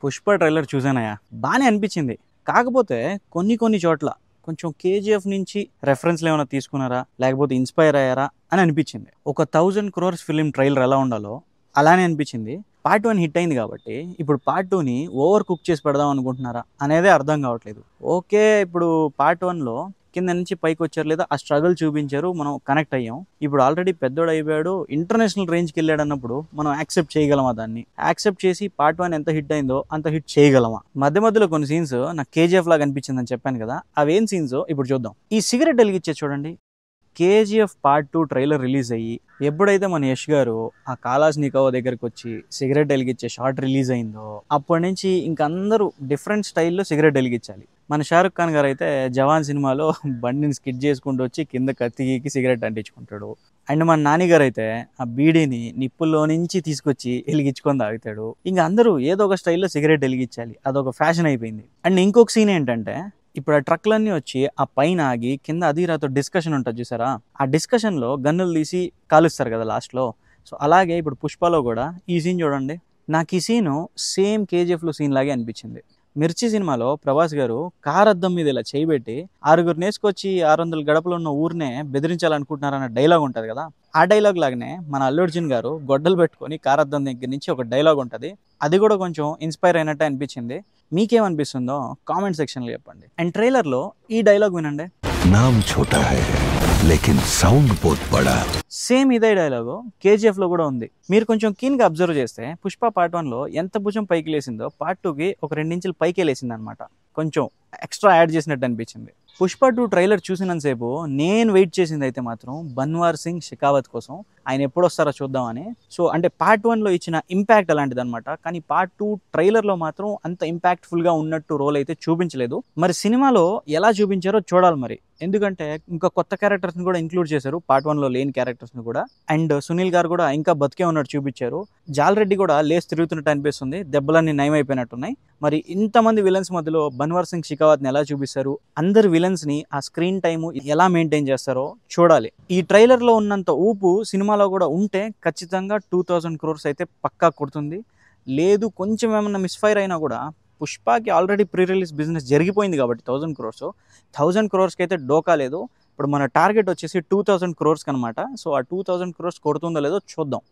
Pushpa trailer చూసానయ్యా, బాగానే అనిపించింది. కాకపోతే కొన్ని చోట్ల కొంచెం కేజీఎఫ్ నుంచి రెఫరెన్స్లు ఏమైనా తీసుకున్నారా, లేకపోతే ఇన్స్పైర్ అయ్యారా అని అనిపించింది. ఒక 1000 crores ఫిలిం ట్రైలర్ ఎలా ఉండాలో అలానే అనిపించింది. పార్ట్ 1 హిట్ అయింది కాబట్టి ఇప్పుడు పార్ట్ 2ని ఓవర్ కుక్ చేసి పెడదాం అనుకుంటున్నారా అనేదే అర్థం కావట్లేదు. ఓకే, ఇప్పుడు పార్ట్ 1లో కింద నుంచి పైకి వచ్చారు, లేదా ఆ స్ట్రగుల్ చూపించారు, మనం కనెక్ట్ అయ్యాం. ఇప్పుడు ఆల్రెడీ పెద్దోడు అయిపోయాడు, ఇంటర్నేషనల్ రేంజ్కి వెళ్ళాడు అన్నప్పుడు మనం యాక్సెప్ట్ చేయగలమా? దాన్ని యాక్సెప్ట్ చేసి పార్ట్ 1 ఎంత హిట్ అయిందో అంత హిట్ చేయగలమా? మధ్యలో కొన్ని సీన్స్ నాకు కేజీఎఫ్ లాగా అనిపించిందని చెప్పాను కదా, అవేం సీన్స్ ఇప్పుడు చూద్దాం. ఈ సిగరెట్ వెలిగించే చూడండి. కేజీఎఫ్ పార్ట్ 2 ట్రైలర్ రిలీజ్ అయ్యి ఎప్పుడైతే మన యష్ గారు ఆ కాలాష్నికోవ్ దగ్గరికి వచ్చి సిగరెట్ వెలిగించే షార్ట్ రిలీజ్ అయిందో అప్పటి నుంచి ఇంకందరూ డిఫరెంట్ స్టైల్లో సిగరెట్ వెలిగించాలి. మన షారుఖ్ ఖాన్ గారు అయితే జవాన్ సినిమాలో బండిని స్కిడ్ చేసుకుంటూ వచ్చి కింద కత్తికి సిగరెట్ అంటించుకుంటాడు. అండ్ మన నాని గారు అయితే ఆ బీడీని నిప్పుల్లో నుంచి తీసుకొచ్చి వెలిగించుకొని తాగుతాడు. ఇంకా అందరూ ఏదో ఒక స్టైల్లో సిగరెట్ వెలిగించాలి, అదొక ఫ్యాషన్ అయిపోయింది. అండ్ ఇంకొక సీన్ ఏంటంటే, ఇప్పుడు ఆ ట్రక్లన్నీ వచ్చి ఆ పైన ఆగి కింద అధీరాతో డిస్కషన్ ఉంటుంది చూసారా, ఆ డిస్కషన్లో గన్నులు తీసి కాలుస్తారు కదా లాస్ట్లో. సో అలాగే ఇప్పుడు పుష్పలో కూడా ఈ సీన్ చూడండి. నాకు ఈ సీను సేమ్ కేజీఎఫ్లో సీన్ లాగే అనిపించింది. మిర్చి సినిమాలో ప్రభాస్ గారు కార్ అద్దం మీద ఇలా చేయబెట్టి 6 నేసుకొచ్చి 600 గడపలు ఉన్న ఊరినే బెదిరించాలనుకుంటున్నారన్న డైలాగ్ ఉంటుంది కదా, ఆ డైలాగ్ లాగానే మన అల్లు అర్జున్ గారు గొడ్డలు పెట్టుకొని కార్ అద్దం దగ్గర నుంచి ఒక డైలాగ్ ఉంటుంది. అది కూడా కొంచెం ఇన్స్పైర్ అయినట్టే అనిపించింది. మీకేమనిపిస్తుందో కామెంట్ సెక్షన్లో చెప్పండి. అండ్ ట్రైలర్లో ఈ డైలాగ్ వినండి. నామ్ ఛోటా హై లేకిన్ సౌండ్ బహుత్ బడా. సేమ్ ఇదే డైలాగు కేజీఎఫ్లో కూడా ఉంది. మీరు కొంచెం కీన్గా అబ్జర్వ్ చేస్తే పుష్ప పార్ట్ 1లో ఎంత భుజం పైకి లేసిందో పార్ట్ 2కి ఒక 2 ఇంచులు పైకి లేసింది అనమాట. కొంచెం ఎక్స్ట్రా యాడ్ చేసినట్టు అనిపించింది. పుష్ప 2 ట్రైలర్ చూసినంతసేపు నేను వెయిట్ చేసింది అయితే మాత్రం బన్వార్ సింగ్ షెకావత్ కోసం. ఆయన ఎప్పుడు వస్తారో చూద్దామని. సో అంటే పార్ట్ 1లో ఇచ్చిన ఇంపాక్ట్ అలాంటిది అనమాట. కానీ పార్ట్ 2 ట్రైలర్లో మాత్రం అంత ఇంపాక్ట్ఫుల్గా ఉన్నట్టు రోల్ అయితే చూపించలేదు. మరి సినిమాలో ఎలా చూపించారో చూడాలి మరి. ఎందుకంటే ఇంకా కొత్త క్యారెక్టర్స్ని కూడా ఇంక్లూడ్ చేశారు, పార్ట్ 1లో లేని క్యారెక్టర్స్ని కూడా. అండ్ సునీల్ గారు కూడా ఇంకా బతికే ఉన్నట్టు చూపించారు. జాల్రెడ్డి కూడా లేస్ తిరుగుతున్నట్టు అనిపిస్తుంది, దెబ్బలన్నీ నయమైపోయినట్టున్నాయి. మరి ఇంతమంది విలన్స్ మధ్యలో బన్వార్ సింగ్ షెకావత్ని ఎలా చూపిస్తారు, అందరు విలన్స్ని ఆ స్క్రీన్ టైము ఎలా మెయింటైన్ చేస్తారో చూడాలి. ఈ ట్రైలర్లో ఉన్నంత ఊపు సినిమాలో కూడా ఉంటే ఖచ్చితంగా 2000 crores అయితే పక్కా కొడుతుంది. లేదు కొంచెం ఏమన్నా మిస్ఫైర్ అయినా కూడా పుష్పకి ఆల్రెడీ ప్రీ రిలీజ్ బిజినెస్ జరిగిపోయింది కాబట్టి 1000 crores అయితే డోకా లేదు. ఇప్పుడు మన టార్గెట్ వచ్చేసి 2000 crores అనమాట. సో ఆ 2000 crores కొడుతుందో లేదో చూద్దాం.